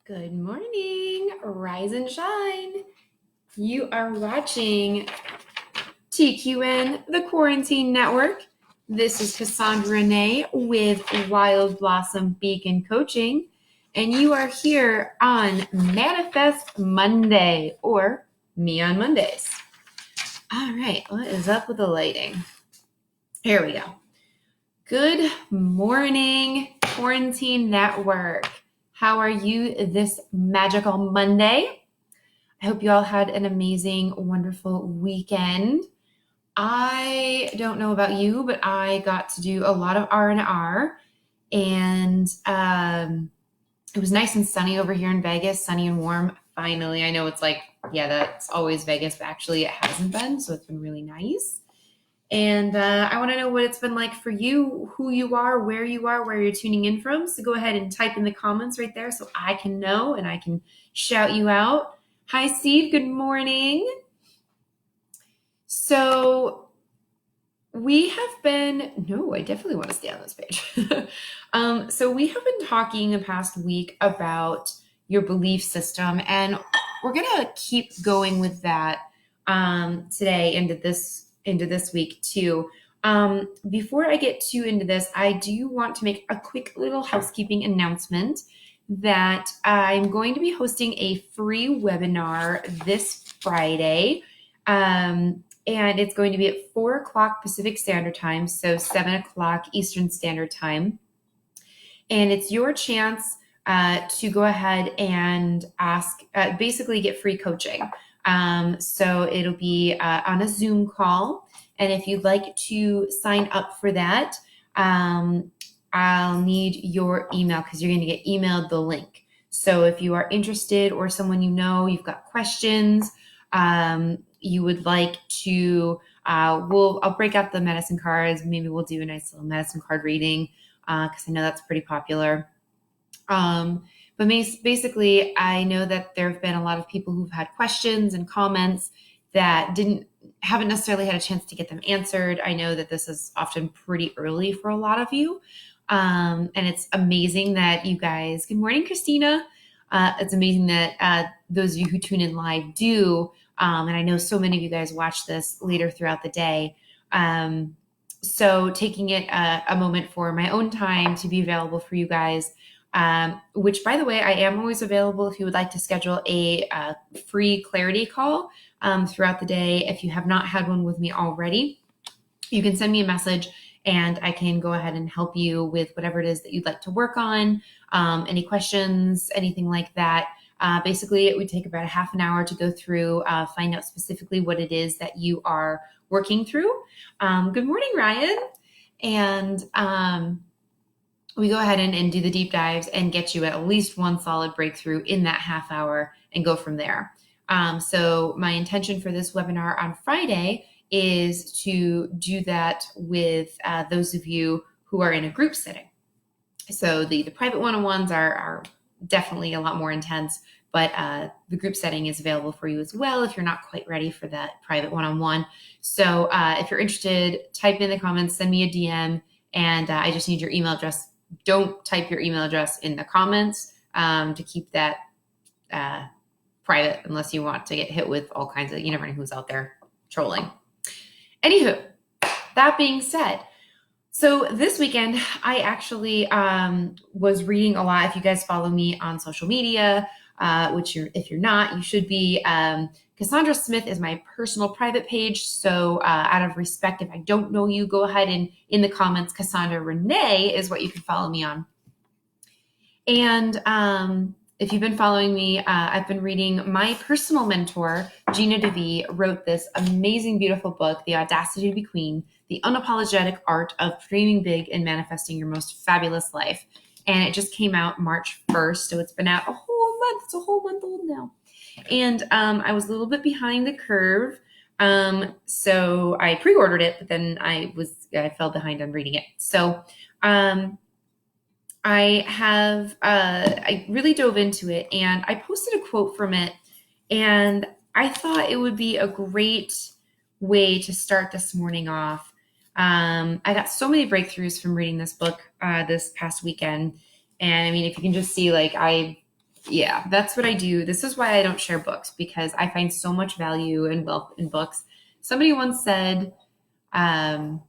Good morning, rise and shine. You are watching TQN, the Quarantine Network. This is Cassandra Renee with Wild Blossom Beacon Coaching, and you are here on Manifest Monday, or Me on Mondays. All right, what is up with the lighting? Here we go. Good morning, Quarantine Network. How are you this magical Monday? I hope you all had an amazing, wonderful weekend. I don't know about you, but I got to do a lot of R&R, and it was nice and sunny over here in Vegas, sunny and warm. Finally, I know it's like, yeah, that's always Vegas, but actually it hasn't been, so it's been really nice. And I want to know what it's been like for you, who you are, where you're tuning in from. So go ahead and type in the comments right there so I can know and I can shout you out. Hi, Steve. Good morning. So we have been, no, I definitely want to stay on this page. So we have been talking the past week about your belief system, and we're going to keep going with that today into this week too. Before I get too into this, I do want to make a quick little housekeeping announcement that I'm going to be hosting a free webinar this Friday. And it's going to be at 4 o'clock Pacific Standard Time, so 7 o'clock Eastern Standard Time. And it's your chance to go ahead and ask, basically get free coaching. So it'll be on a Zoom call. And if you'd like to sign up for that, I'll need your email because you're going to get emailed the link. So if you are interested or someone you know, you've got questions, you would like to, I'll break out the medicine cards. Maybe we'll do a nice little medicine card reading because I know that's pretty popular. But basically, I know that there have been a lot of people who've had questions and comments that haven't necessarily had a chance to get them answered. I know that this is often pretty early for a lot of you. And it's amazing that you guys, good morning, Christina. It's amazing that those of you who tune in live do. And I know so many of you guys watch this later throughout the day. So taking it a moment for my own time to be available for you guys, which, by the way, I am always available if you would like to schedule a free clarity call throughout the day. If you have not had one with me already, you can send me a message and I can go ahead and help you with whatever it is that you'd like to work on, any questions, anything like that. Basically, it would take about a half an hour to go through, find out specifically what it is that you are working through. Good morning, Ryan. And we go ahead and do the deep dives and get you at least one solid breakthrough in that half hour and go from there. So my intention for this webinar on Friday is to do that with those of you who are in a group setting. So the private one-on-ones are definitely a lot more intense, but the group setting is available for you as well if you're not quite ready for that private one-on-one. So if you're interested, type in the comments, send me a DM, and I just need your email address. Don't type your email address in the comments to keep that private unless you want to get hit with all kinds of, you never know who's out there trolling. Anywho, that being said, so this weekend, I actually was reading a lot. If you guys follow me on social media, which if you're not, you should be. Cassandra Smith is my personal private page. So out of respect, if I don't know you, go ahead and in the comments, Cassandra Renee is what you can follow me on. And if you've been following me, I've been reading my personal mentor, Gina DeVee, wrote this amazing, beautiful book, The Audacity to Be Queen, The Unapologetic Art of Dreaming Big and Manifesting Your Most Fabulous Life. And it just came out March 1st, so it's been out a whole month. It's a whole month old now. And I was a little bit behind the curve, so I pre-ordered it, but then I fell behind on reading it. So I really dove into it, and I posted a quote from it, and I thought it would be a great way to start this morning off. I got so many breakthroughs from reading this book this past weekend. And I mean, if you can just see, like, I Yeah, that's what I do. This is why I don't share books, because I find so much value and wealth in books. Somebody once said, um,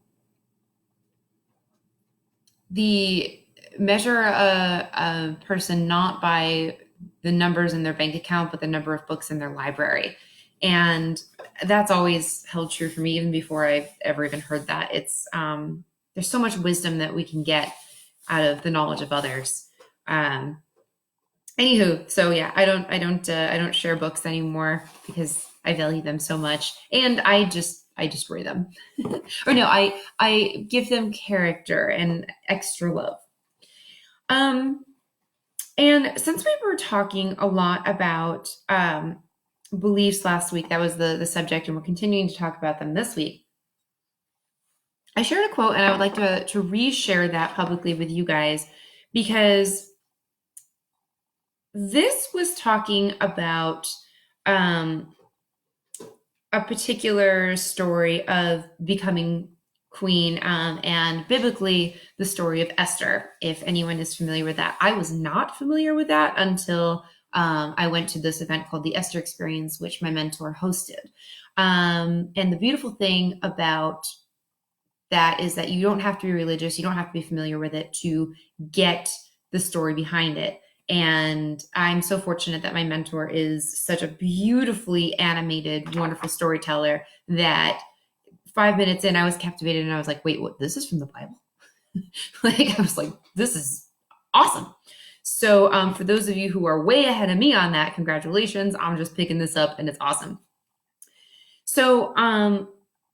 the measure a person not by the numbers in their bank account, but the number of books in their library. And that's always held true for me, even before I've ever even heard that. It's there's so much wisdom that we can get out of the knowledge of others. Anywho, so yeah, I don't share books anymore because I value them so much, and I destroy them, or no, I give them character and extra love. Um, and since we were talking a lot about beliefs last week, that was the subject, and we're continuing to talk about them this week. I shared a quote, and I would like to reshare that publicly with you guys, because this was talking about um, a particular story of becoming queen, and biblically the story of Esther, if anyone is familiar with that. I was not familiar with that until I went to this event called the Esther Experience, which my mentor hosted. And the beautiful thing about that is that you don't have to be religious, you don't have to be familiar with it to get the story behind it. And I'm so fortunate that my mentor is such a beautifully animated, wonderful storyteller that 5 minutes in, I was captivated and I was like, wait, what? This is from the Bible? Like, I was like, this is awesome. So for those of you who are way ahead of me on that, congratulations. I'm just picking this up and it's awesome. So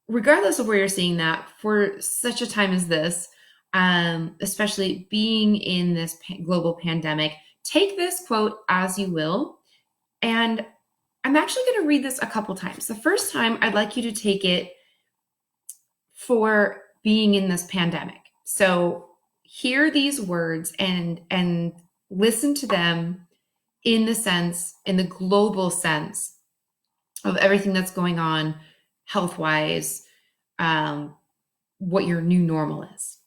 regardless of where you're seeing that, for such a time as this, especially being in this global pandemic, take this quote as you will. And I'm actually going to read this a couple times. The first time, I'd like you to take it for being in this pandemic. So hear these words and listen to them in the global sense of everything that's going on health-wise, what your new normal is.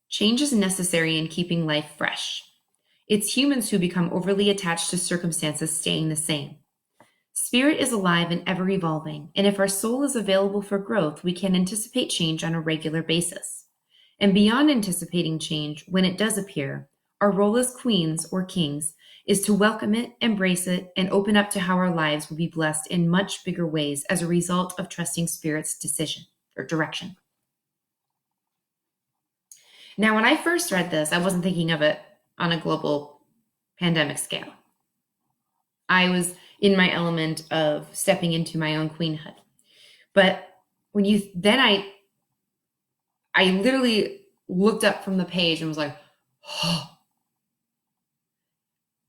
Change is necessary in keeping life fresh. It's humans who become overly attached to circumstances staying the same. Spirit is alive and ever evolving, and if our soul is available for growth, we can anticipate change on a regular basis. And beyond anticipating change, when it does appear, our role as queens or kings is to welcome it, embrace it, and open up to how our lives will be blessed in much bigger ways as a result of trusting Spirit's decision or direction. Now, when I first read this, I wasn't thinking of it on a global pandemic scale. I was in my element of stepping into my own queenhood. But when you, then I literally looked up from the page and was like, oh.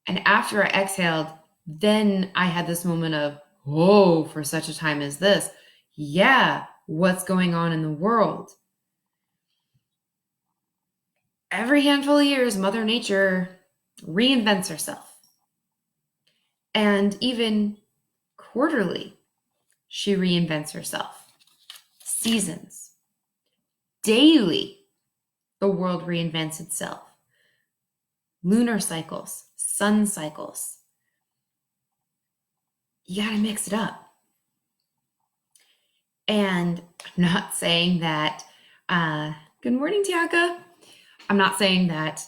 And after I exhaled, then I had this moment of, oh, for such a time as this. Yeah, what's going on in the world? Every handful of years, Mother Nature reinvents herself. And even quarterly, she reinvents herself. Seasons. Daily, the world reinvents itself. Lunar cycles, sun cycles. You got to mix it up. And I'm not saying that, good morning, Tiaka. I'm not saying that,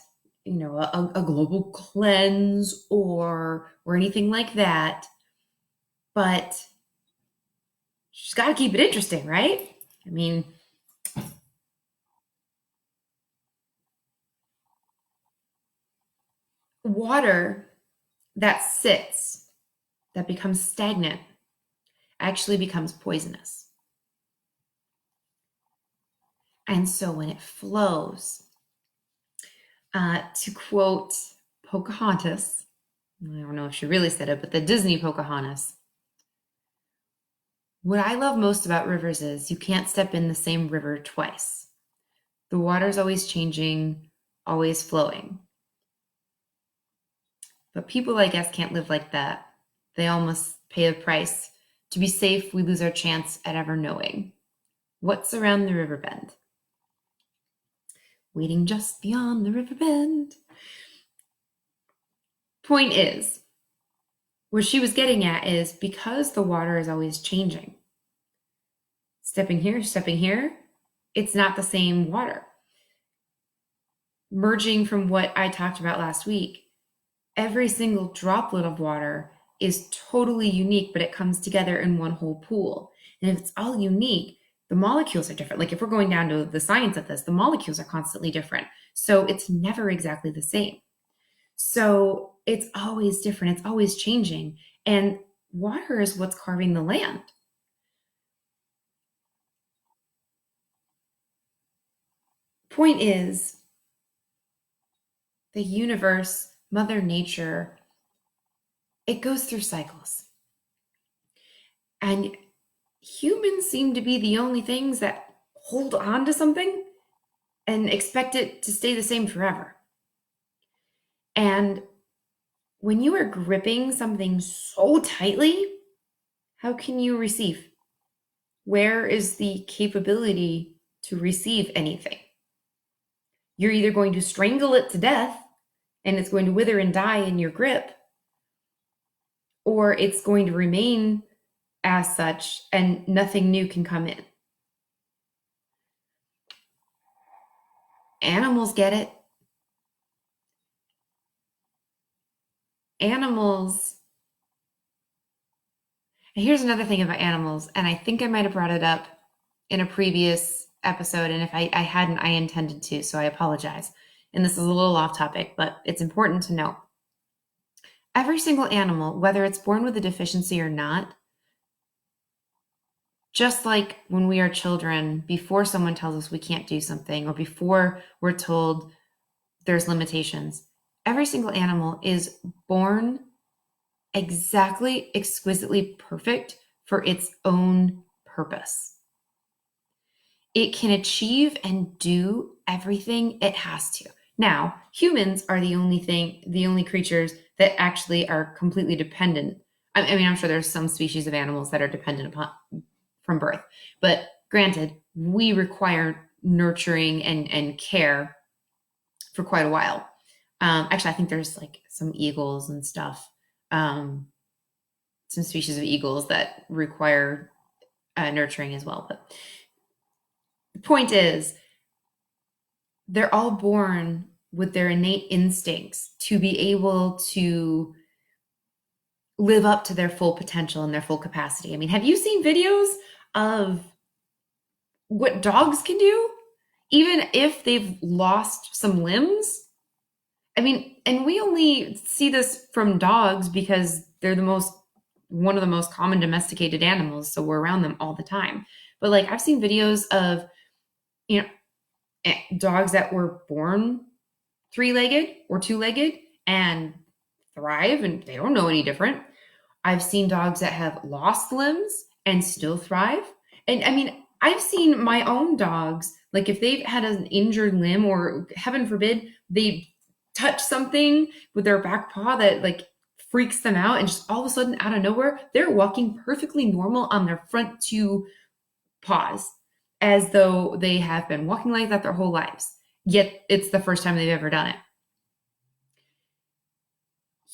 a global cleanse or anything like that, but she's got to keep it interesting, right? I mean, water that sits, that becomes stagnant, actually becomes poisonous. And so when it flows, to quote Pocahontas, I don't know if she really said it, but the Disney Pocahontas, what I love most about rivers is you can't step in the same river twice. The water's always changing, always flowing. But people like us can't live like that. They all must pay a price. To be safe, we lose our chance at ever knowing what's around the river bend. Waiting just beyond the river bend. Point is, what she was getting at is because the water is always changing, stepping here, it's not the same water. Merging from what I talked about last week, every single droplet of water is totally unique, but it comes together in one whole pool. And if it's all unique, the molecules are different. Like if we're going down to the science of this, the molecules are constantly different. So it's never exactly the same. So it's always different. It's always changing. And water is what's carving the land. Point is, the universe, Mother Nature, it goes through cycles. And humans seem to be the only things that hold on to something and expect it to stay the same forever. And when you are gripping something so tightly, how can you receive? Where is the capability to receive anything? You're either going to strangle it to death and it's going to wither and die in your grip, or it's going to remain as such and nothing new can come in. Animals get it. Animals. And here's another thing about animals, and I think I might have brought it up in a previous episode, and if I hadn't, I intended to, so I apologize. And this is a little off topic, but it's important to note. Every single animal, whether it's born with a deficiency or not, just like when we are children, before someone tells us we can't do something, or before we're told there's limitations, every single animal is born exactly, exquisitely perfect for its own purpose. It can achieve and do everything it has to. Now, humans are the only creatures that actually are completely dependent. I mean, I'm sure there's some species of animals that are dependent upon from birth, but granted, we require nurturing and care for quite a while. Actually, I think there's like some eagles and stuff, some species of eagles that require nurturing as well. But the point is, they're all born with their innate instincts to be able to live up to their full potential and their full capacity. I mean, have you seen videos of what dogs can do, even if they've lost some limbs? I mean, and we only see this from dogs because they're one of the most common domesticated animals, so we're around them all the time. But like I've seen videos of, dogs that were born three-legged or two-legged and thrive and they don't know any different. I've seen dogs that have lost limbs and still thrive. And I mean, I've seen my own dogs, like if they've had an injured limb or heaven forbid, they touch something with their back paw that like freaks them out and just all of a sudden out of nowhere, they're walking perfectly normal on their front two paws as though they have been walking like that their whole lives. Yet it's the first time they've ever done it.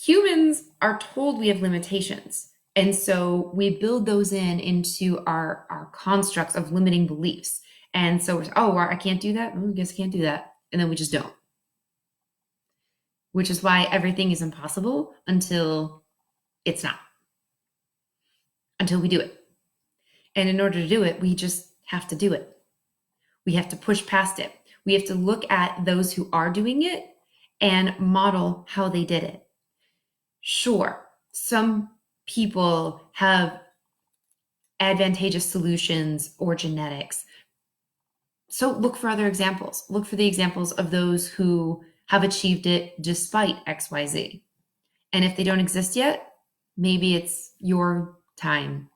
Humans are told we have limitations. And so we build those into our constructs of limiting beliefs. And so, I can't do that. I guess I can't do that. And then we just don't. Which is why everything is impossible until it's not. Until we do it. And in order to do it, we just have to do it. We have to push past it. We have to look at those who are doing it and model how they did it. Sure, some people have advantageous solutions or genetics. So look for other examples. Look for the examples of those who have achieved it despite XYZ. And if they don't exist yet, maybe it's your time.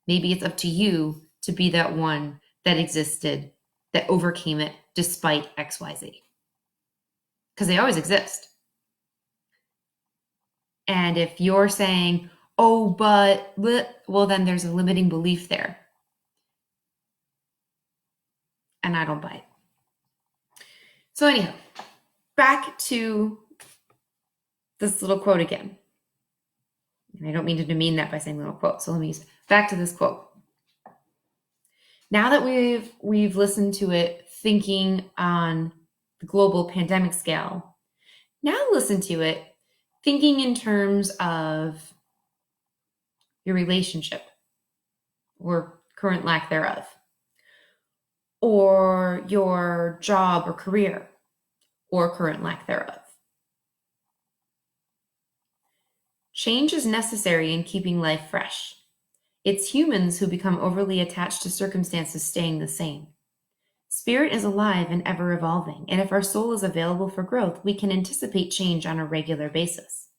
Maybe it's up to you to be that one that existed, that overcame it despite XYZ. Because they always exist. And if you're saying, well, then there's a limiting belief there. And I don't buy it. So anyhow, back to this little quote again. And I don't mean to demean that by saying little quote. So let me back to this quote. Now that we've listened to it thinking on the global pandemic scale, now listen to it thinking in terms of your relationship or current lack thereof, or your job or career or current lack thereof. Change is necessary in keeping life fresh. It's humans who become overly attached to circumstances staying the same. Spirit is alive and ever evolving, and if our soul is available for growth, we can anticipate change on a regular basis.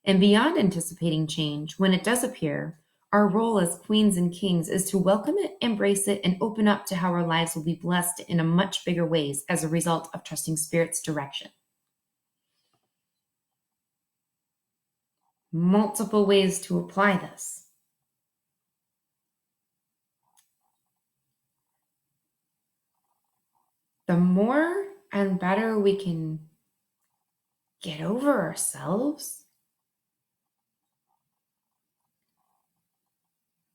And beyond anticipating change, when it does appear, our role as queens and kings is to welcome it, embrace it, and open up to how our lives will be blessed in a much bigger ways as a result of trusting Spirit's direction. Multiple ways to apply this. The more and better we can get over ourselves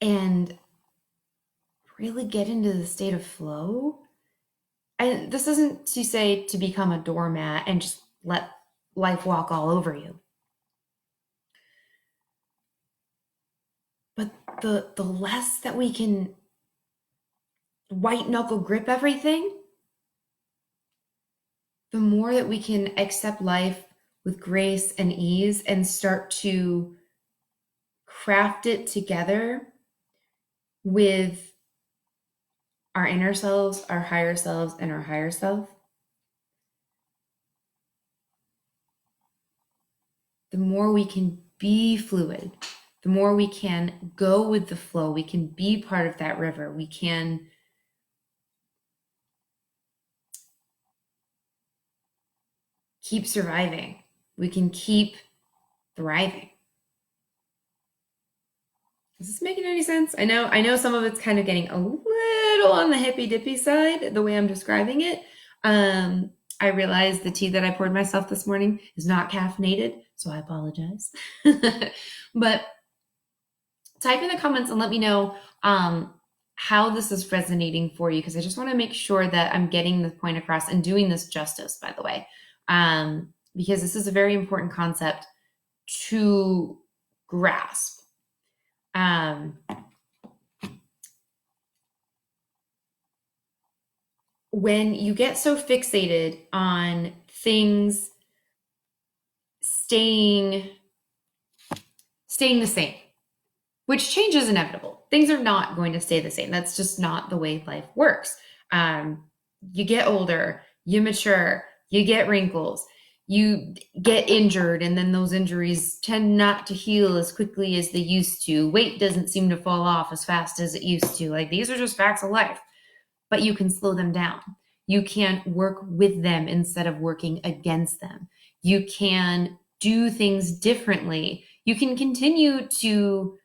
and really get into the state of flow. And this isn't to say to become a doormat and just let life walk all over you. But the less that we can white knuckle grip everything, the more that we can accept life with grace and ease and start to craft it together with our inner selves, our higher selves, and our higher self, the more we can be fluid, the more we can go with the flow, we can be part of that river, we can keep surviving, we can keep thriving. Is this making any sense? I know some of it's kind of getting a little on the hippy dippy side, the way I'm describing it. I realize the tea that I poured myself this morning is not caffeinated, so I apologize. But type in the comments and let me know how this is resonating for you, because I just want to make sure that I'm getting the point across and doing this justice, by the way, because this is a very important concept to grasp. When you get so fixated on things staying the same, which change is inevitable. Things are not going to stay the same. That's just not the way life works. You get older, you mature, you get wrinkles, you get injured, and then those injuries tend not to heal as quickly as they used to. Weight doesn't seem to fall off as fast as it used to. Like, these are just facts of life, but you can slow them down. You can work with them instead of working against them. You can do things differently. You can continue to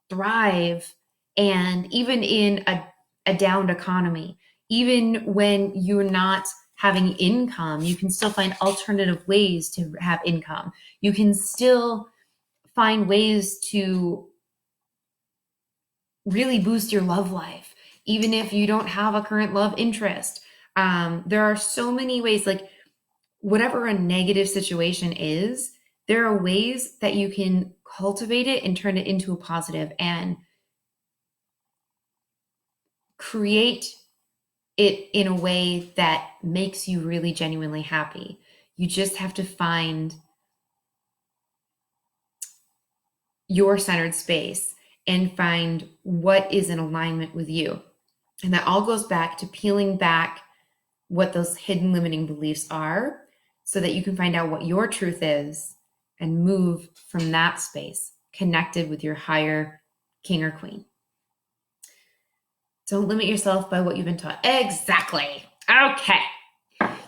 thrive, and even in a downed economy, even when you're not having income, you can still find alternative ways to have income. You can still find ways to really boost your love life, even if you don't have a current love interest. There are so many ways, like whatever a negative situation is, there are ways that you can cultivate it and turn it into a positive and create it in a way that makes you really genuinely happy. You just have to find your centered space and find what is in alignment with you. And that all goes back to peeling back what those hidden limiting beliefs are, so that you can find out what your truth is and move from that space, connected with your higher king or queen. Don't limit yourself by what you've been taught. Exactly. Okay.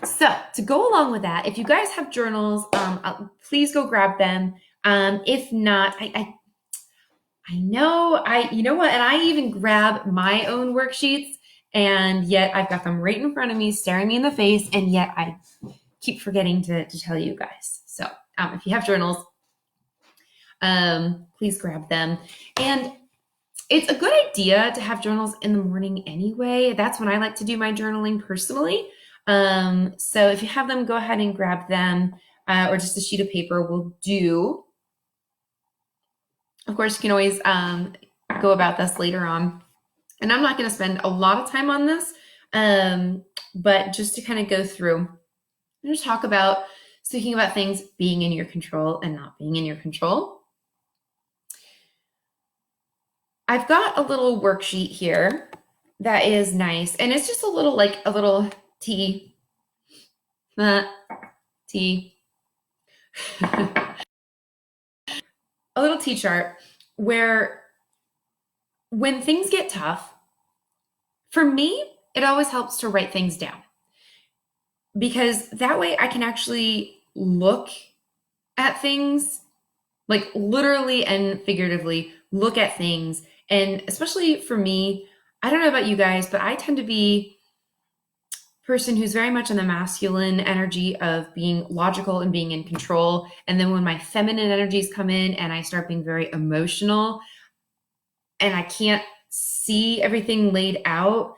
So to go along with that, if you guys have journals, please go grab them. If not, I know, you know what? And I even grab my own worksheets, and yet I've got them right in front of me, staring me in the face. And yet I keep forgetting to tell you guys. So if you have journals, please grab them. And it's a good idea to have journals in the morning anyway. That's when I like to do my journaling personally. So if you have them, go ahead and grab them, or just a sheet of paper will do. Of course, you can always go about this later on. And I'm not going to spend a lot of time on this, but just to kind of go through and just talk about speaking about things being in your control and not being in your control. I've got a little worksheet here that is nice, and it's just a little T, a little T chart where when things get tough, for me, it always helps to write things down, because that way I can actually look at things, like literally and figuratively look at things. And especially for me, I don't know about you guys, but I tend to be a person who's very much in the masculine energy of being logical and being in control. And then when my feminine energies come in and I start being very emotional and I can't see everything laid out,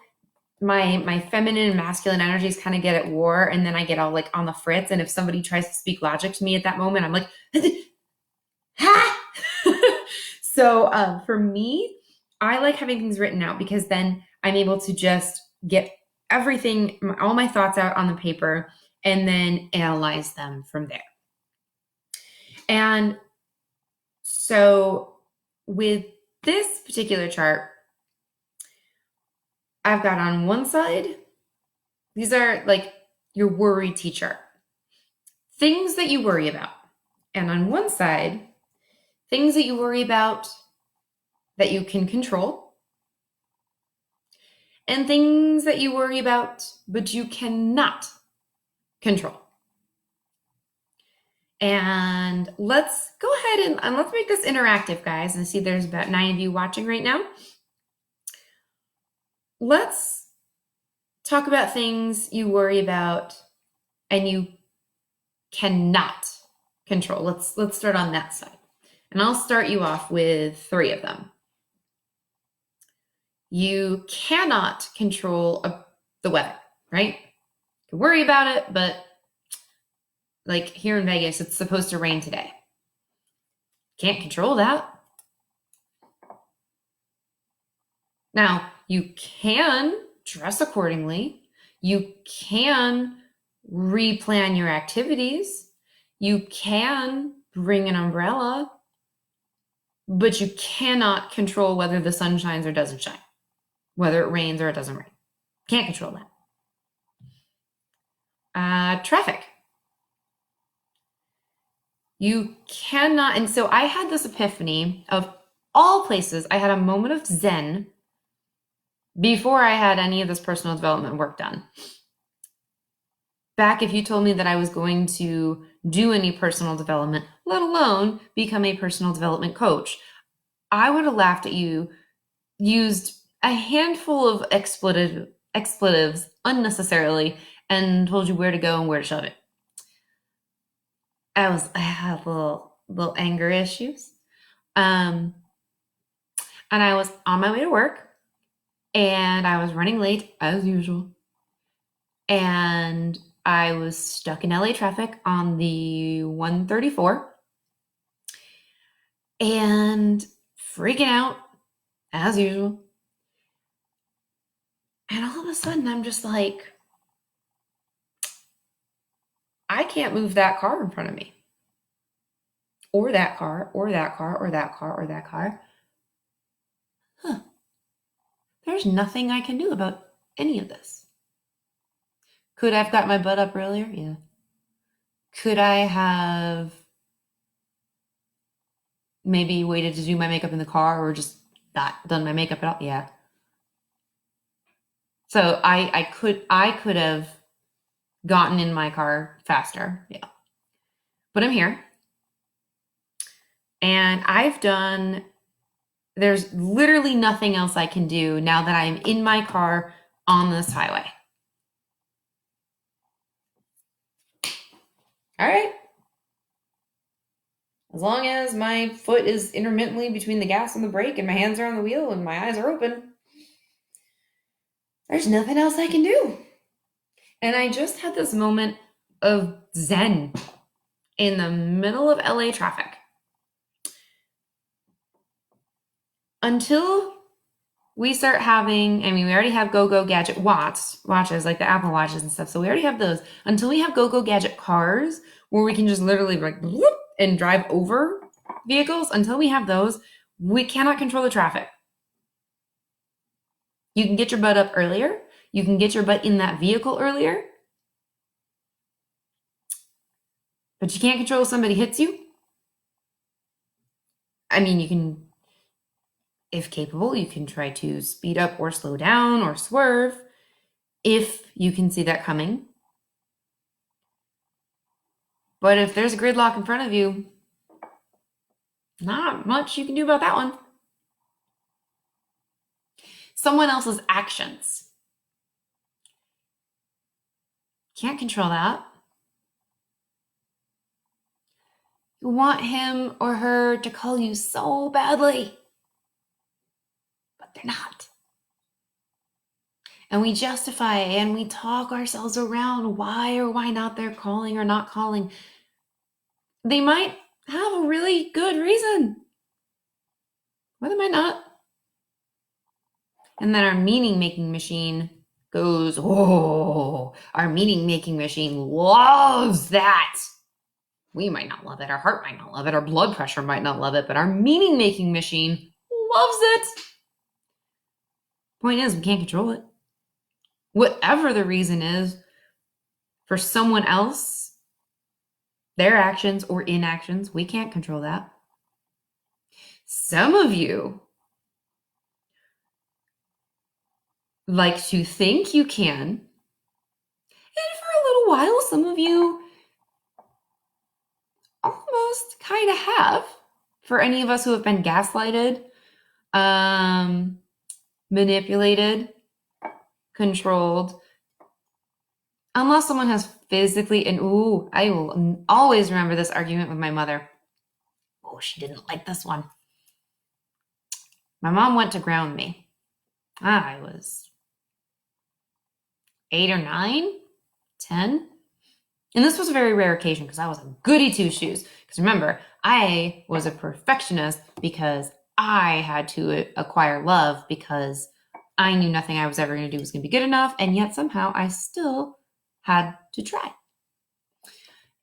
my feminine and masculine energies kind of get at war, and then I get all like on the fritz. And if somebody tries to speak logic to me at that moment, I'm like, ha! So for me, I like having things written out, because then I'm able to just get everything, all my thoughts out on the paper, and then analyze them from there. And so with this particular chart, I've got on one side, these are like your worry T chart, things that you worry about. And on one side, things that you worry about that you can control, and things that you worry about but you cannot control. And let's go ahead and let's make this interactive, guys. And I see there's about 9 of you watching right now. Let's talk about things you worry about and you cannot control. Let's start on that side. And I'll start you off with 3 of them. You cannot control the weather, right? You can worry about it, but like here in Vegas, it's supposed to rain today. Can't control that. Now, you can dress accordingly. You can replan your activities. You can bring an umbrella, but you cannot control whether the sun shines or doesn't shine, whether it rains or it doesn't rain. Can't control that. Traffic. You cannot, and so I had this epiphany of all places. I had a moment of zen before I had any of this personal development work done. Back if you told me that I was going to do any personal development, let alone become a personal development coach, I would have laughed at you, used a handful of expletives unnecessarily, and told you where to go and where to shove it. I had little anger issues. And I was on my way to work, and I was running late as usual. And I was stuck in LA traffic on the 134 and freaking out as usual. And all of a sudden I'm just like, I can't move that car in front of me, or that car, or that car, or that car, or that car. There's nothing I can do about any of this. Could I have got my butt up earlier? Yeah. Could I have maybe waited to do my makeup in the car, or just not done my makeup at all? Yeah. So I could have gotten in my car faster. Yeah. But I'm here. And there's literally nothing else I can do now that I'm in my car on this highway. All right. As long as my foot is intermittently between the gas and the brake and my hands are on the wheel and my eyes are open, there's nothing else I can do. And I just had this moment of zen in the middle of LA traffic. Until we start having, I mean, we already have go-go gadget watches like the Apple Watches and stuff. So we already have those. Until we have go-go gadget cars where we can just literally like whoop, and drive over vehicles, until we have those, we cannot control the traffic. You can get your butt up earlier. You can get your butt in that vehicle earlier. But you can't control if somebody hits you. I mean, you can, if capable, you can try to speed up or slow down or swerve if you can see that coming. But if there's a gridlock in front of you, not much you can do about that one. Someone else's actions. Can't control that. You want him or her to call you so badly, but they're not. And we justify and we talk ourselves around why or why not they're calling or not calling. They might have a really good reason, or they might not. And then our meaning-making machine goes, oh, our meaning-making machine loves that. We might not love it. Our heart might not love it. Our blood pressure might not love it, but our meaning-making machine loves it. Point is, we can't control it. Whatever the reason is for someone else, their actions or inactions, we can't control that. Some of you like to think you can, and for a little while, some of you almost kind of have. For any of us who have been gaslighted, manipulated, controlled, unless someone has physically, and I will always remember this argument with my mother. Oh, she didn't like this one. My mom went to ground me. I was 8 or 9, 10. And this was a very rare occasion because I was a goody two-shoes. Because remember, I was a perfectionist because I had to acquire love because I knew nothing I was ever going to do was going to be good enough. And yet somehow I still had to try.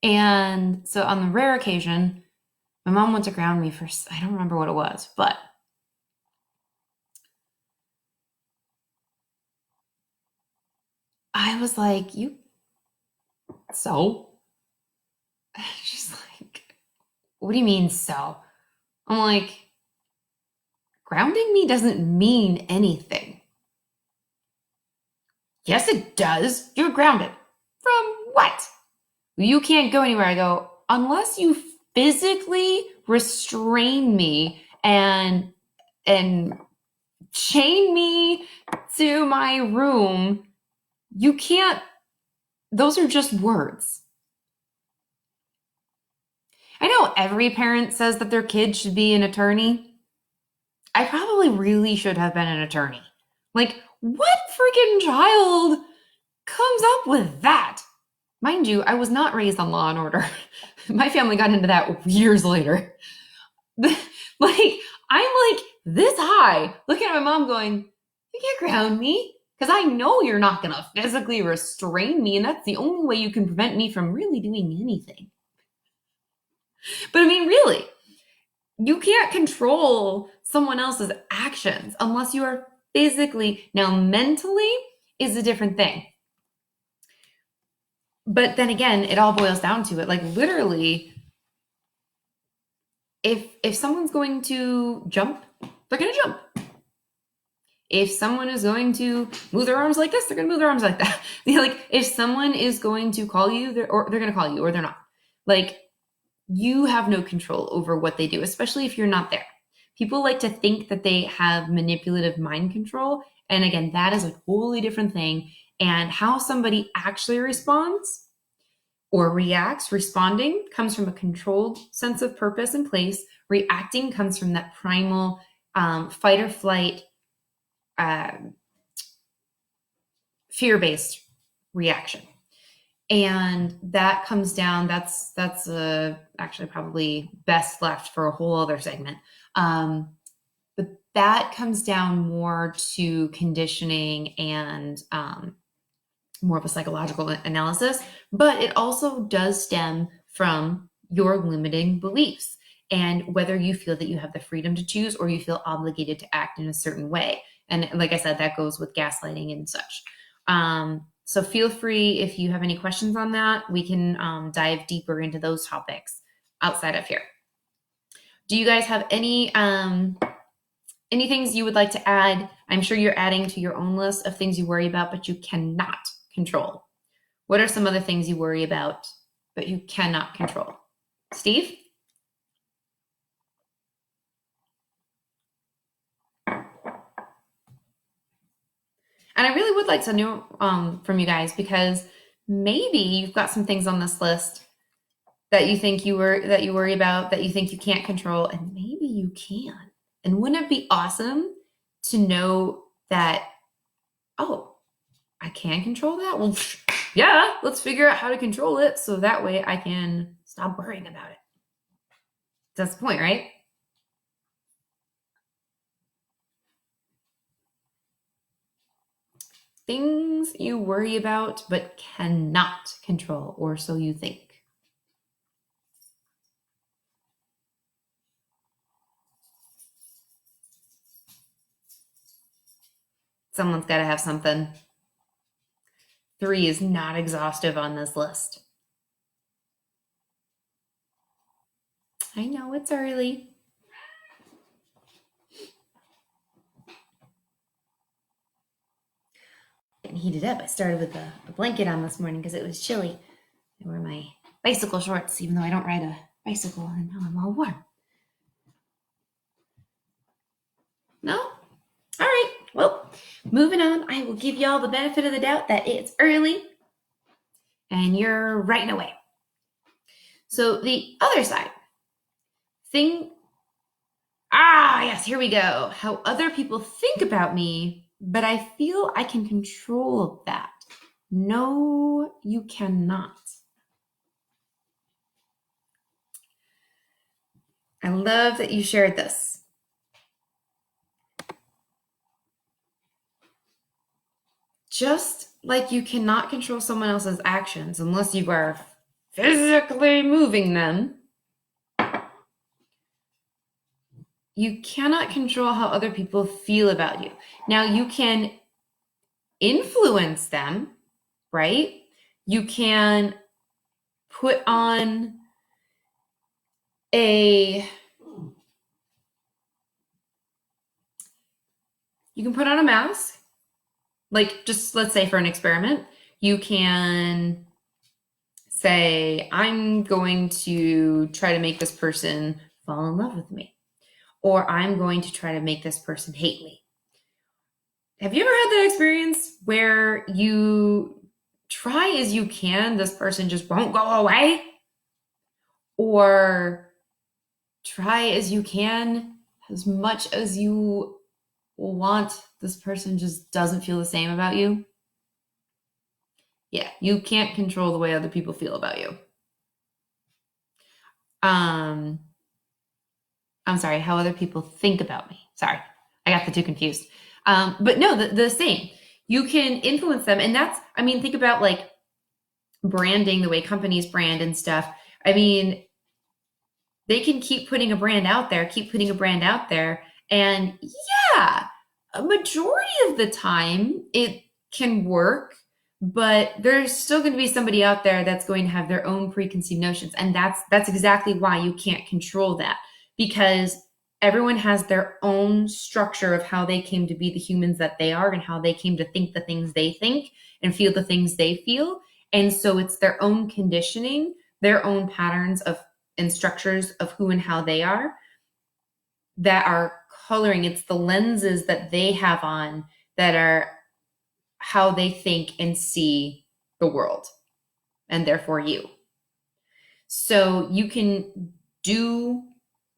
And so on the rare occasion, my mom went to ground me for, I don't remember what it was, but I was like, so? She's like, what do you mean, so? I'm like, grounding me doesn't mean anything. Yes, it does. You're grounded. From what? You can't go anywhere. I go, unless you physically restrain me and chain me to my room, you can't. Those are just words. I know every parent says that their kid should be an attorney. I probably really should have been an attorney. Like, what freaking child comes up with that? Mind you, I was not raised on Law and Order. My family got into that years later. Like, I'm like this high, looking at my mom going, you can't ground me because I know you're not going to physically restrain me, and that's the only way you can prevent me from really doing anything. But I mean, really, you can't control someone else's actions unless you are physically. Now, mentally is a different thing. But then again, it all boils down to it. Like literally, if someone's going to jump, they're going to jump. If someone is going to move their arms like this, they're going to move their arms like that. Like if someone is going to call you, they're going to call you, or they're not. Like you have no control over what they do, especially if you're not there. People like to think that they have manipulative mind control. And again, that is a totally different thing. And how somebody actually responds or reacts. Responding comes from a controlled sense of purpose and place. Reacting comes from that primal fight or flight, fear-based reaction. And that comes down, that's actually probably best left for a whole other segment. But that comes down more to conditioning and more of a psychological analysis, but it also does stem from your limiting beliefs and whether you feel that you have the freedom to choose or you feel obligated to act in a certain way. And like I said, that goes with gaslighting and such. So feel free, if you have any questions on that, we can dive deeper into those topics outside of here. Do you guys have any things you would like to add? I'm sure you're adding to your own list of things you worry about, but you cannot control. What are some other things you worry about, but you cannot control? Steve? And I really would like to know from you guys, because maybe you've got some things on this list that you think you worry about, that you think you can't control, and maybe you can. And wouldn't it be awesome to know that, oh, I can control that? Well, yeah, let's figure out how to control it so that way I can stop worrying about it. That's the point, right? Things you worry about but cannot control, or so you think. Someone's got to have something. 3 is not exhaustive on this list. I know it's early. Getting heated up. I started with a blanket on this morning because it was chilly. I wear my bicycle shorts, even though I don't ride a bicycle, and now I'm all warm. No? All right. Well, moving on. I will give y'all the benefit of the doubt that it's early and you're writing away. So the other side. Yes, here we go. How other people think about me, but I feel I can control that. No, you cannot. I love that you shared this. Just like you cannot control someone else's actions unless you are physically moving them, you cannot control how other people feel about you. Now, you can influence them, right? You can put on a mask. Like, just let's say for an experiment, you can say, I'm going to try to make this person fall in love with me, or I'm going to try to make this person hate me. Have you ever had that experience where you try as you can, this person just won't go away? Or try as you can, as much as you want, this person just doesn't feel the same about you? Yeah, you can't control the way other people feel about you. I'm sorry, how other people think about me. Sorry, I got the two confused. But no, the same. You can influence them. And that's, I mean, think about like branding, the way companies brand and stuff. I mean, they can keep putting a brand out there. And yeah, a majority of the time it can work, but there's still going to be somebody out there that's going to have their own preconceived notions. And that's exactly why you can't control that, because everyone has their own structure of how they came to be the humans that they are and how they came to think the things they think and feel the things they feel. And so it's their own conditioning, their own patterns of and structures of who and how they are that are coloring. It's the lenses that they have on that are how they think and see the world, and therefore you. So you can do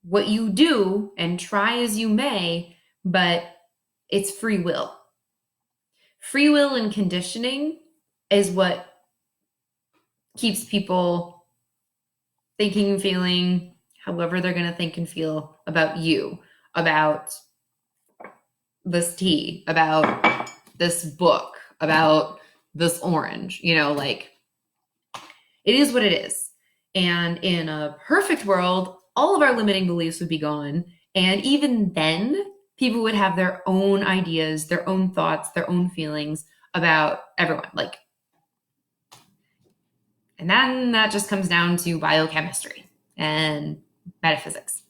what you do and try as you may, but it's free will. Free will and conditioning is what keeps people thinking and feeling however they're going to think and feel about you, about this tea, about this book, about this orange, like it is what it is. And in a perfect world, all of our limiting beliefs would be gone. And even then, people would have their own ideas, their own thoughts, their own feelings about everyone. And then that just comes down to biochemistry and metaphysics.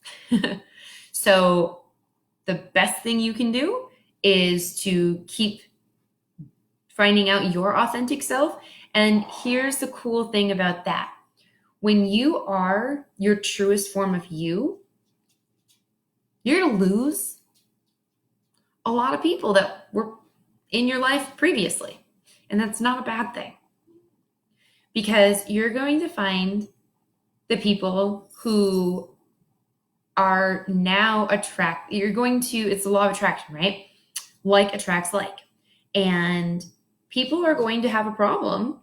So the best thing you can do is to keep finding out your authentic self. And here's the cool thing about that. When you are your truest form of you, you're going to lose a lot of people that were in your life previously. And that's not a bad thing, because you're going to find the people who are now it's the law of attraction, right? Like attracts like. And people are going to have a problem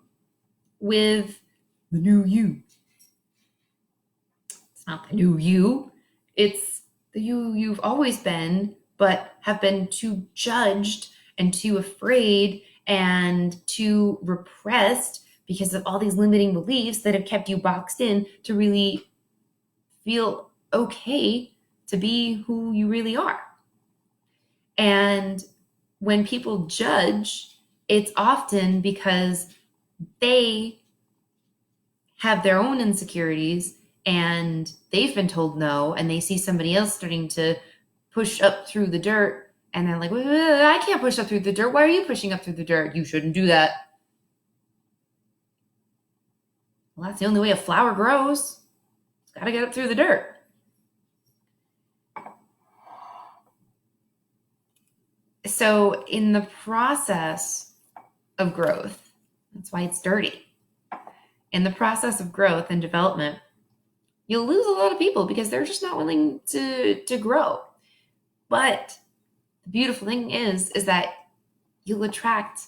with the new you. It's not the new you. It's the you you've always been, but have been too judged and too afraid and too repressed because of all these limiting beliefs that have kept you boxed in to really feel okay to be who you really are. And when people judge, it's often because they have their own insecurities and they've been told no, and they see somebody else starting to push up through the dirt, and they're like, I can't push up through the dirt. Why are you pushing up through the dirt? You shouldn't do that. Well, that's the only way a flower grows. It's got to get up through the dirt. So in the process of growth, that's why it's dirty. In the process of growth and development, you'll lose a lot of people because they're just not willing to grow. But the beautiful thing is that you'll attract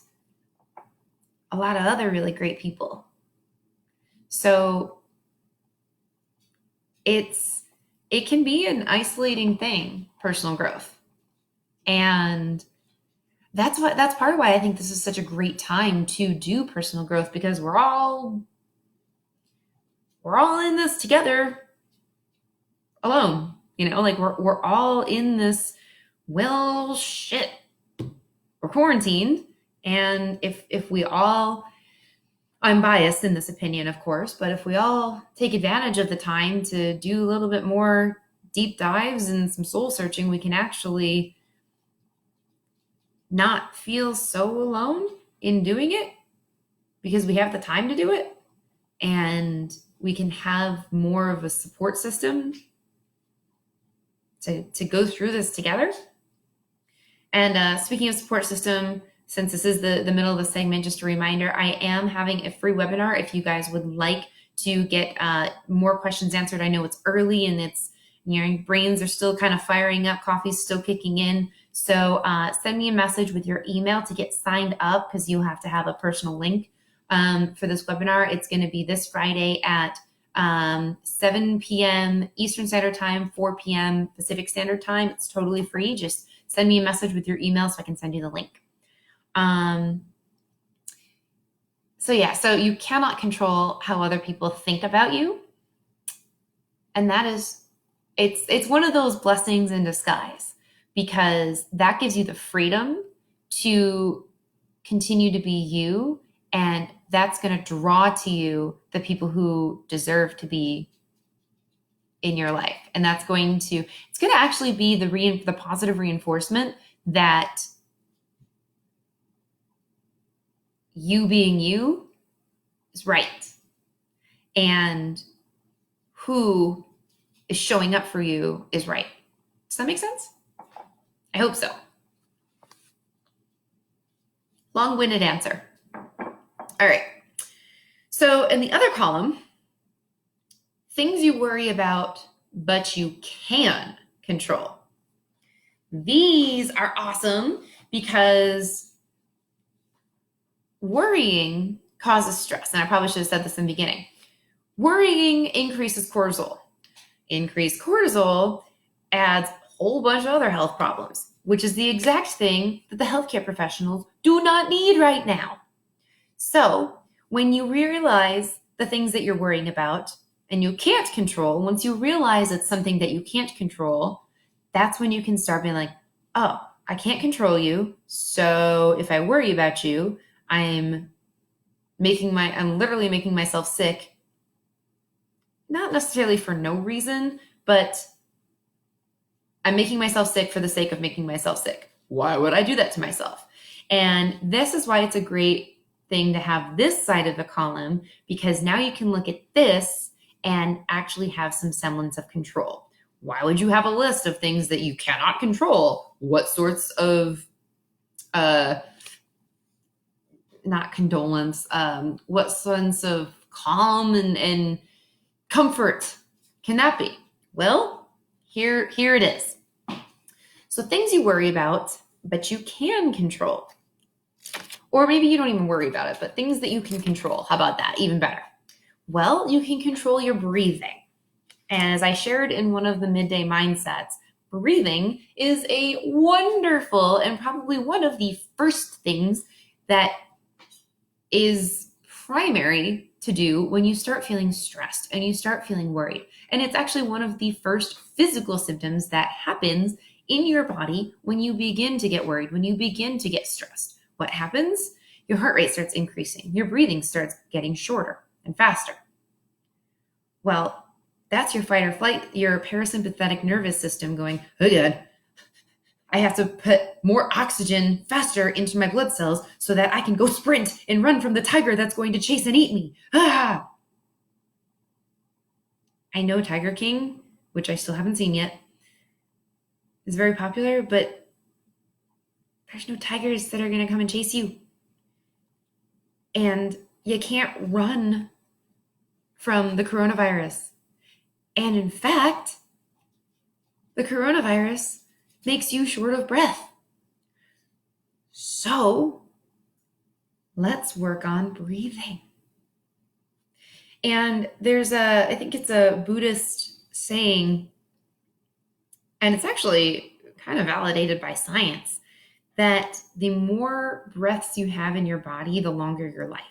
a lot of other really great people. So it can be an isolating thing, personal growth. And that's part of why I think this is such a great time to do personal growth, because we're all in this together alone, we're all in this. Well, shit, we're quarantined. And if we all, I'm biased in this opinion, of course, but if we all take advantage of the time to do a little bit more deep dives and some soul searching, we can actually not feel so alone in doing it, because we have the time to do it, and we can have more of a support system to go through this together. And speaking of support system, since this is the middle of the segment, just a reminder, I am having a free webinar if you guys would like to get more questions answered. I know it's early and your brains are still kind of firing up, coffee's still kicking in. So send me a message with your email to get signed up, because you'll have to have a personal link for this webinar. It's going to be this Friday at 7 p.m. Eastern Standard Time, 4 p.m. Pacific Standard Time. It's totally free. Just send me a message with your email so I can send you the link. So you cannot control how other people think about you. And that is, it's one of those blessings in disguise, because that gives you the freedom to continue to be you. And that's going to draw to you the people who deserve to be in your life. And it's going to actually be the positive reinforcement that you being you is right. And who is showing up for you is right. Does that make sense? I hope so. Long-winded answer. All right. So in the other column, things you worry about, but you can control. These are awesome because worrying causes stress. And I probably should have said this in the beginning. Worrying increases cortisol. Increased cortisol adds a whole bunch of other health problems, which is the exact thing that the healthcare professionals do not need right now. So when you realize the things that you're worrying about and you can't control, once you realize it's something that you can't control, that's when you can start being like, oh, I can't control you. So if I worry about you, I'm literally making myself sick. Not necessarily for no reason, but I'm making myself sick for the sake of making myself sick. Why would I do that to myself? And this is why it's a great thing to have this side of the column, because now you can look at this and actually have some semblance of control. Why would you have a list of things that you cannot control? What sorts of, not condolence, what sense of calm and comfort can that be? Well, here it is. So things you worry about, but you can control. Or maybe you don't even worry about it, but things that you can control. How about that? Even better. Well, you can control your breathing. And as I shared in one of the midday mindsets, breathing is a wonderful and probably one of the first things that is primary to do when you start feeling stressed and you start feeling worried. And it's actually one of the first physical symptoms that happens in your body when you begin to get worried, when you begin to get stressed. What happens? Your heart rate starts increasing. Your breathing starts getting shorter and faster. Well, that's your fight or flight, your parasympathetic nervous system going, oh God, I have to put more oxygen faster into my blood cells so that I can go sprint and run from the tiger that's going to chase and eat me. Ah! I know Tiger King, which I still haven't seen yet, is very popular, but there's no tigers that are going to come and chase you. And you can't run from the coronavirus. And in fact, the coronavirus makes you short of breath. So let's work on breathing. And I think it's a Buddhist saying, and it's actually kind of validated by science, that the more breaths you have in your body, the longer your life.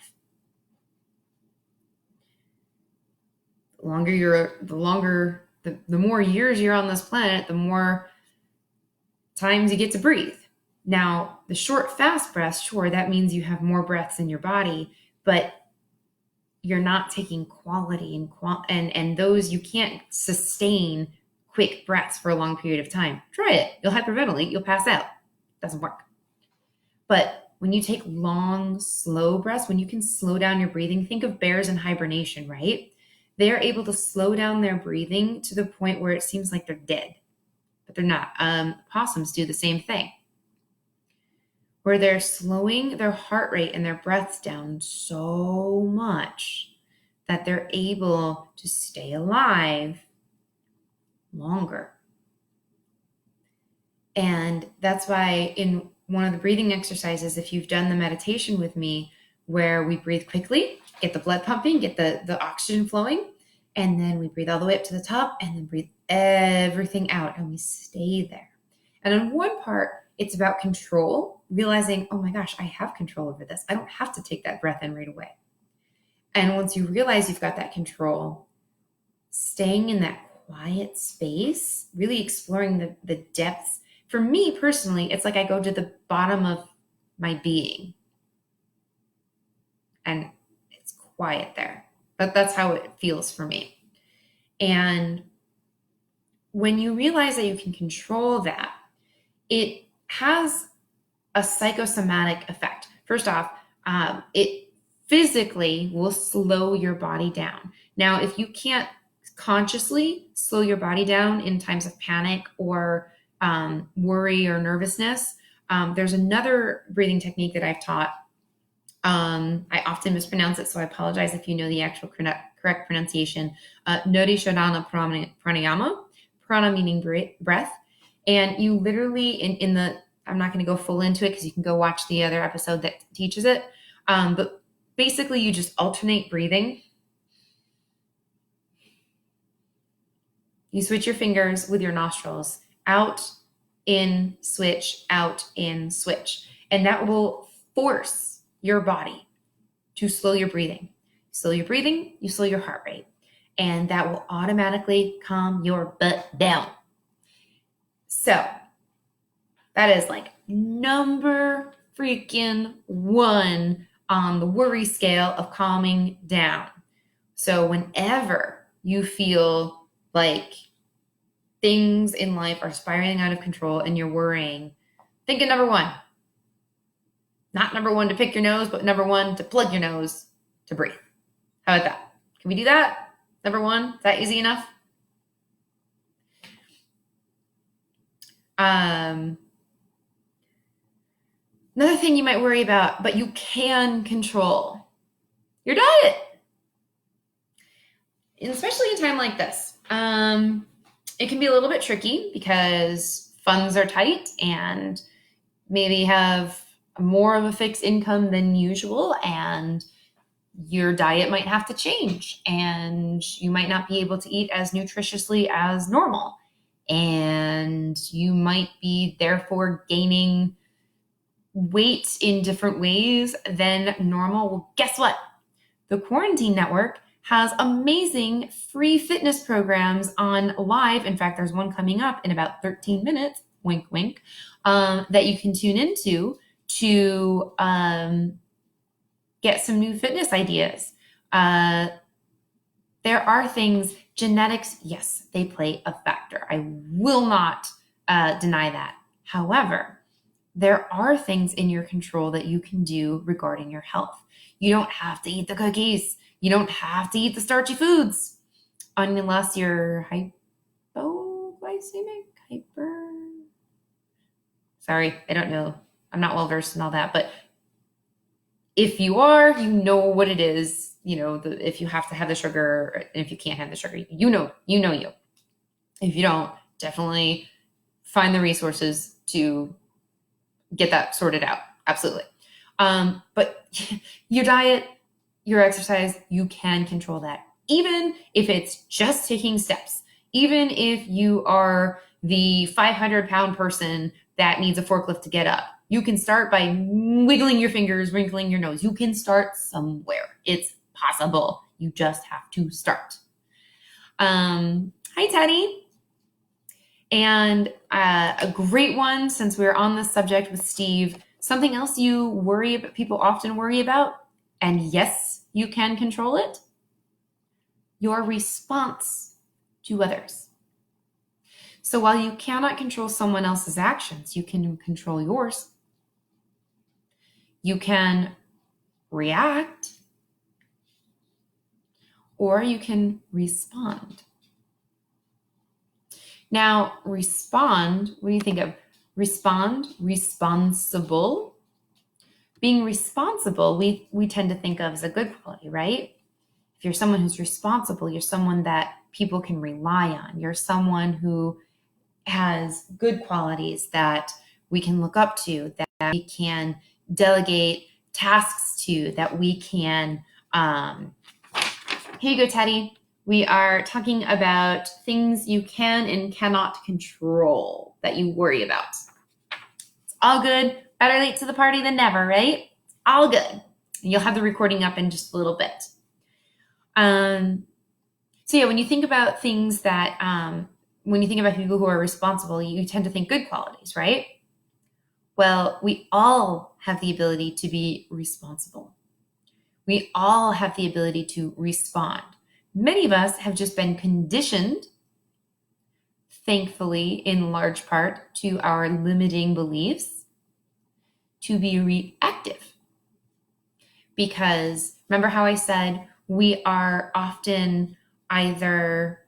The more years you're on this planet, the more times you get to breathe. Now, the short, fast breaths, sure, that means you have more breaths in your body, but you're not taking quality and those you can't sustain quick breaths for a long period of time. Try it. You'll hyperventilate. You'll pass out. Doesn't work. But when you take long, slow breaths, when you can slow down your breathing, think of bears in hibernation, right? They're able to slow down their breathing to the point where it seems like they're dead, but they're not. Possums do the same thing, where they're slowing their heart rate and their breaths down so much that they're able to stay alive longer. And that's why in one of the breathing exercises, if you've done the meditation with me, where we breathe quickly, get the blood pumping, get the oxygen flowing, and then we breathe all the way up to the top and then breathe everything out and we stay there. And on one part, it's about control, realizing, oh my gosh, I have control over this. I don't have to take that breath in right away. And once you realize you've got that control, staying in that quiet space, really exploring the depths. For me personally, it's like I go to the bottom of my being and it's quiet there. But that's how it feels for me. And when you realize that you can control that, it has a psychosomatic effect. First off, it physically will slow your body down. Now, if you can't consciously slow your body down in times of panic or worry or nervousness, there's another breathing technique that I've taught. I often mispronounce it, so I apologize if you know the actual correct correct pronunciation, Nodi Shodhana Pranayama, prana meaning breath. And you literally, in the, I'm not going to go full into it because you can go watch the other episode that teaches it. But basically you just alternate breathing. You switch your fingers with your nostrils, out, in, switch, out, in, switch. And that will force your body to slow your breathing. Slow your breathing, you slow your heart rate. And that will automatically calm your butt down. So that is like number freaking one on the worry scale of calming down. So whenever you feel like things in life are spiraling out of control and you're worrying, think of number one. Not number one to pick your nose, but number one to plug your nose to breathe. How about that? Can we do that? Number one, is that easy enough? Another thing you might worry about, but you can control, your diet. And especially in a time like this. It can be a little bit tricky because funds are tight and maybe have more of a fixed income than usual, and your diet might have to change and you might not be able to eat as nutritiously as normal. And you might be therefore gaining weight in different ways than normal. Well, guess what? The Quarantine Network has amazing free fitness programs on live. In fact, there's one coming up in about 13 minutes, wink, wink, that you can tune into to get some new fitness ideas. There are things, genetics, yes, they play a factor. I will not deny that. However, there are things in your control that you can do regarding your health. You don't have to eat the cookies. You don't have to eat the starchy foods unless you're Sorry, I don't know. I'm not well versed in all that, but if you are, you know what it is. You know, if you have to have the sugar, and if you can't have the sugar, you know you. If you don't, definitely find the resources to get that sorted out. Absolutely. But your diet, your exercise, you can control that. Even if it's just taking steps, even if you are the 500-pound person that needs a forklift to get up, you can start by wiggling your fingers, wrinkling your nose. You can start somewhere. It's possible. You just have to start. Hi, Teddy. And a great one, since we're on this subject with Steve, something else you worry about, people often worry about, and yes, you can control it, your response to others. So while you cannot control someone else's actions, you can control yours. You can react, or you can respond. Now, respond, what do you think of? Respond, responsible. Being responsible, we tend to think of as a good quality, right? If you're someone who's responsible, you're someone that people can rely on. You're someone who has good qualities that we can look up to, that we can delegate tasks to, that we can, here you go, Teddy. We are talking about things you can and cannot control that you worry about. It's all good. Better late to the party than never, right? It's all good. And you'll have the recording up in just a little bit. So yeah, when you think about things that, when you think about people who are responsible, you tend to think good qualities, right? Well, we all have the ability to be responsible. We all have the ability to respond. Many of us have just been conditioned, thankfully, in large part, to our limiting beliefs to be reactive. Because remember how I said we are often either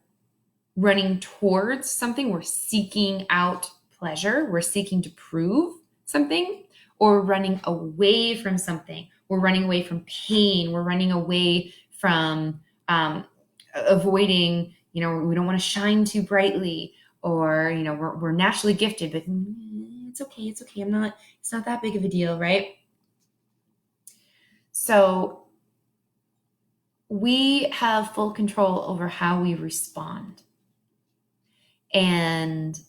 running towards something, we're seeking out pleasure, we're seeking to prove something, or running away from something. We're running away from pain. We're running away from avoiding, we don't want to shine too brightly, or, we're naturally gifted, but it's okay. It's okay. It's not that big of a deal, right? So we have full control over how we respond. And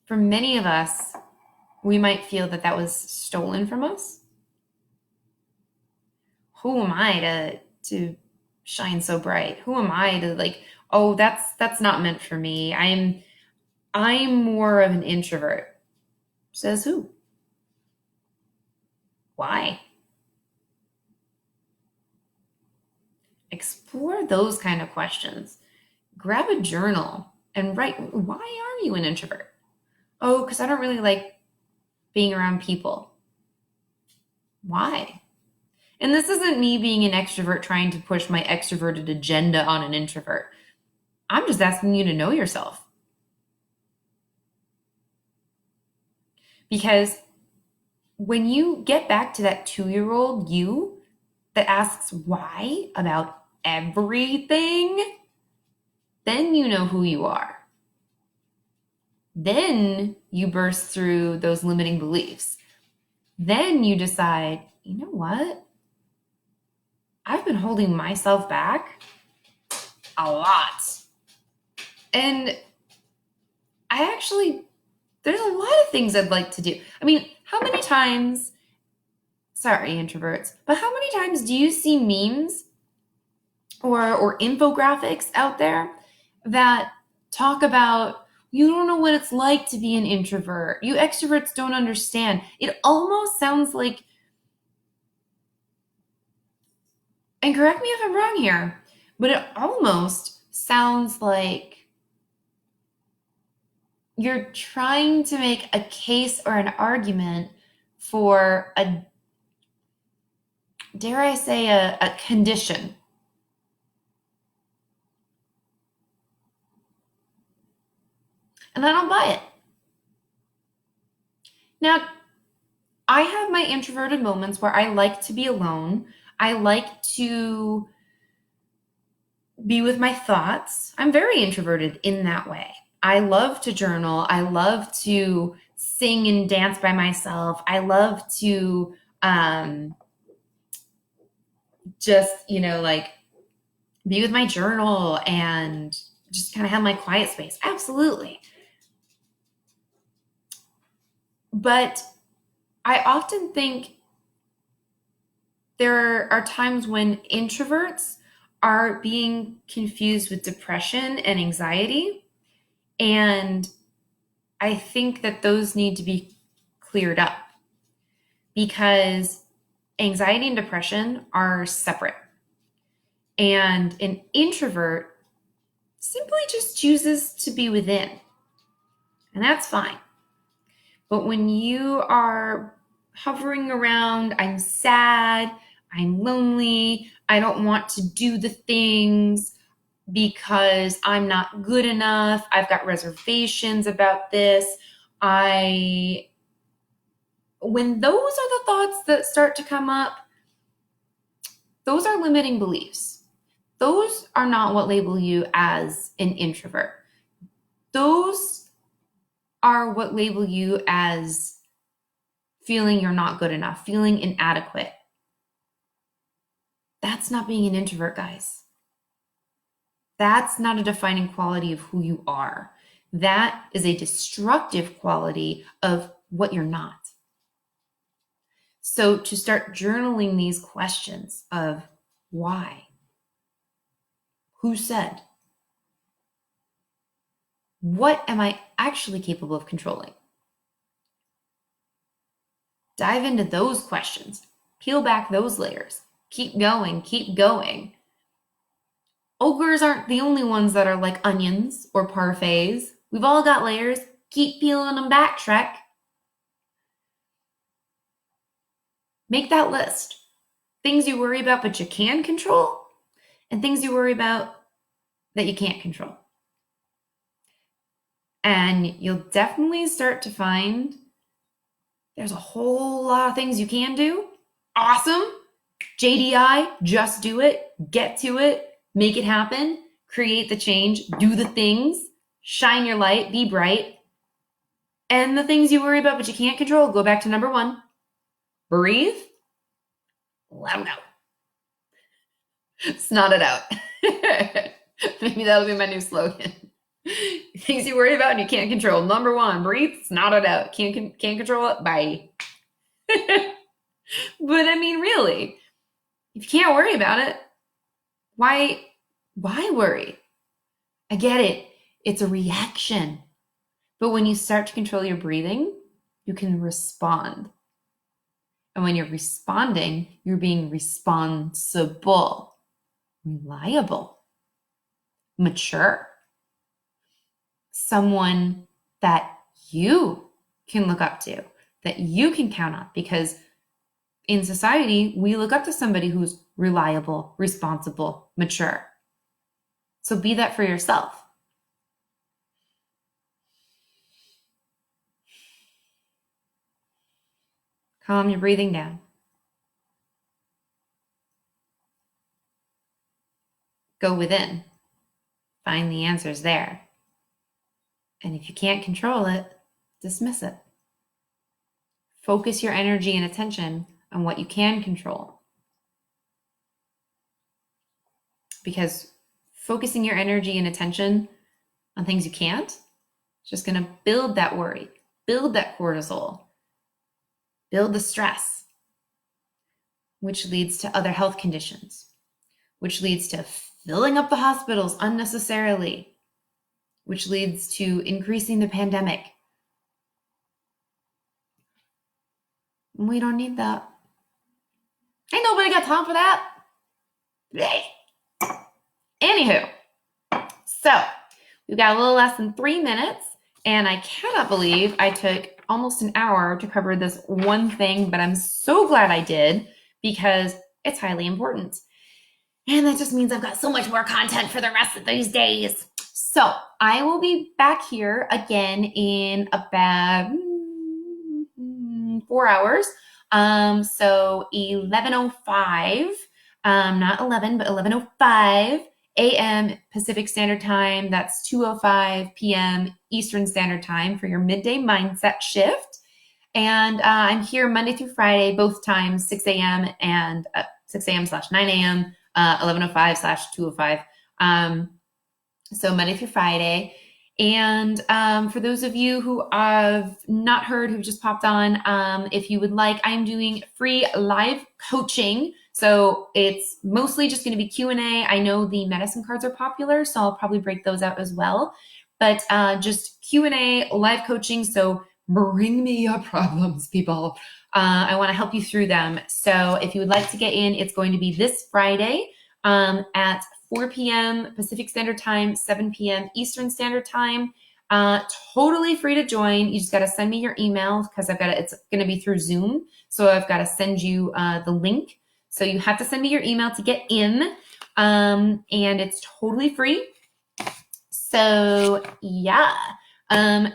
for many of us, we might feel that was stolen from us. Who am I to shine so bright? Who am I to oh, that's not meant for me. I'm more of an introvert. Says who? Why? Explore those kind of questions. Grab a journal and write, why are you an introvert? Oh, because I don't really like being around people. Why? And this isn't me being an extrovert trying to push my extroverted agenda on an introvert. I'm just asking you to know yourself. Because when you get back to that 2-year-old you that asks why about everything, then you know who you are. Then you burst through those limiting beliefs. Then you decide, you know what? I've been holding myself back a lot. And there's a lot of things I'd like to do. I mean, how many times, sorry, introverts, but how many times do you see memes or infographics out there that talk about, you don't know what it's like to be an introvert. You extroverts don't understand. It almost sounds like, and correct me if I'm wrong here, but it almost sounds like you're trying to make a case or an argument for dare I say, a condition. And I don't buy it. Now, I have my introverted moments where I like to be alone. I like to be with my thoughts. I'm very introverted in that way. I love to journal. I love to sing and dance by myself. I love to just, be with my journal and just kind of have my quiet space. Absolutely. But I often think there are times when introverts are being confused with depression and anxiety. And I think that those need to be cleared up, because anxiety and depression are separate. And an introvert simply just chooses to be within. And that's fine. But when you are hovering around, I'm sad, I'm lonely, I don't want to do the things because I'm not good enough, I've got reservations about this, when those are the thoughts that start to come up, those are limiting beliefs. Those are not what label you as an introvert. Those are what label you as feeling you're not good enough, feeling inadequate. That's not being an introvert, guys. That's not a defining quality of who you are. That is a destructive quality of what you're not. So to start journaling these questions of why, who said, what am I actually capable of controlling? Dive into those questions. Peel back those layers. Keep going, keep going. Ogres aren't the only ones that are like onions or parfaits. We've all got layers. Keep peeling them back, Trek. Make that list. Things you worry about but you can control, and things you worry about that you can't control. And you'll definitely start to find there's a whole lot of things you can do. Awesome. JDI, just do it, get to it, make it happen, create the change, do the things, shine your light, be bright. And the things you worry about but you can't control, go back to number 1. Breathe, let them go. Snot it out. Maybe that'll be my new slogan. Things you worry about and you can't control. Number 1, breathe, snot it out. Can't control it, bye. But I mean, really, if you can't worry about it, why worry? I get it. It's a reaction. But when you start to control your breathing, you can respond. And when you're responding, you're being responsible, reliable, mature. Someone that you can look up to, that you can count on, because in society, we look up to somebody who's reliable, responsible, mature. So be that for yourself. Calm your breathing down. Go within. Find the answers there. And if you can't control it, dismiss it. Focus your energy and attention on what you can control. Because focusing your energy and attention on things you can't is just going to build that worry, build that cortisol, build the stress, which leads to other health conditions, which leads to filling up the hospitals unnecessarily, which leads to increasing the pandemic. We don't need that. Ain't nobody got time for that. Blech. Anywho, so we've got a little less than 3 minutes, and I cannot believe I took almost an hour to cover this one thing, but I'm so glad I did because it's highly important. And that just means I've got so much more content for the rest of these days. So I will be back here again in about 4 hours. So 11:05, not 11, but 11:05 a.m. Pacific Standard Time. That's 2:05 p.m. Eastern Standard Time for your midday mindset shift. And I'm here Monday through Friday, both times, 6 a.m. and 6 a.m/9 a.m., 11:05/2:05. So Monday through Friday. And for those of you who I've not heard, who just popped on, if you would like, I'm doing free live coaching. So it's mostly just going to be Q&A. I know the medicine cards are popular, so I'll probably break those out as well. But just Q&A, live coaching. So bring me your problems, people. I want to help you through them. So if you would like to get in, it's going to be this Friday at 4 p.m. Pacific Standard Time, 7 p.m. Eastern Standard Time. Totally free to join. You just got to send me your email because it's going to be through Zoom. So I've got to send you the link. So you have to send me your email to get in. And it's totally free. So yeah,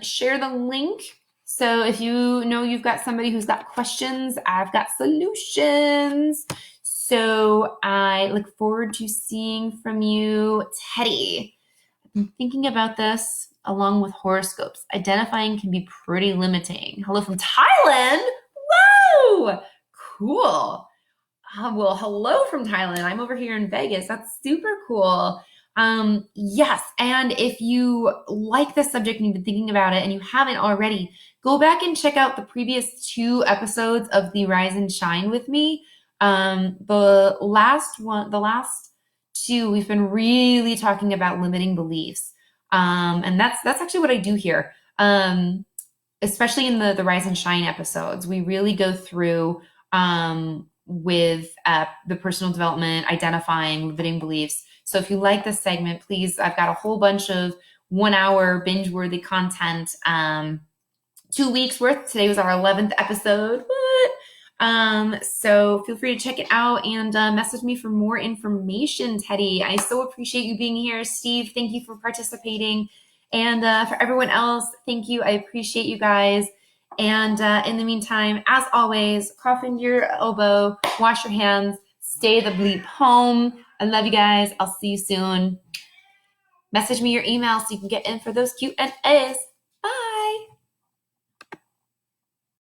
share the link. So if you know you've got somebody who's got questions, I've got solutions. So I look forward to seeing from you, Teddy. I've been thinking about this along with horoscopes. Identifying can be pretty limiting. Hello from Thailand. Whoa, cool. Well, hello from Thailand. I'm over here in Vegas. That's super cool. Yes. And if you like this subject and you've been thinking about it and you haven't already, go back and check out the previous 2 episodes of the Rise and Shine with me. The last 2, we've been really talking about limiting beliefs. And that's actually what I do here. Especially in the Rise and Shine episodes, we really go through, with, the personal development, identifying limiting beliefs. So if you like this segment, please, I've got a whole bunch of 1-hour binge-worthy content, 2 weeks worth. Today was our 11th episode. So feel free to check it out and message me for more information, Teddy. I so appreciate you being here. Steve, thank you for participating. And for everyone else, thank you. I appreciate you guys. And in the meantime, as always, cough into your elbow, wash your hands, Stay the bleep home. I love you guys. I'll see you soon. Message me your email so you can get in for those Q&As.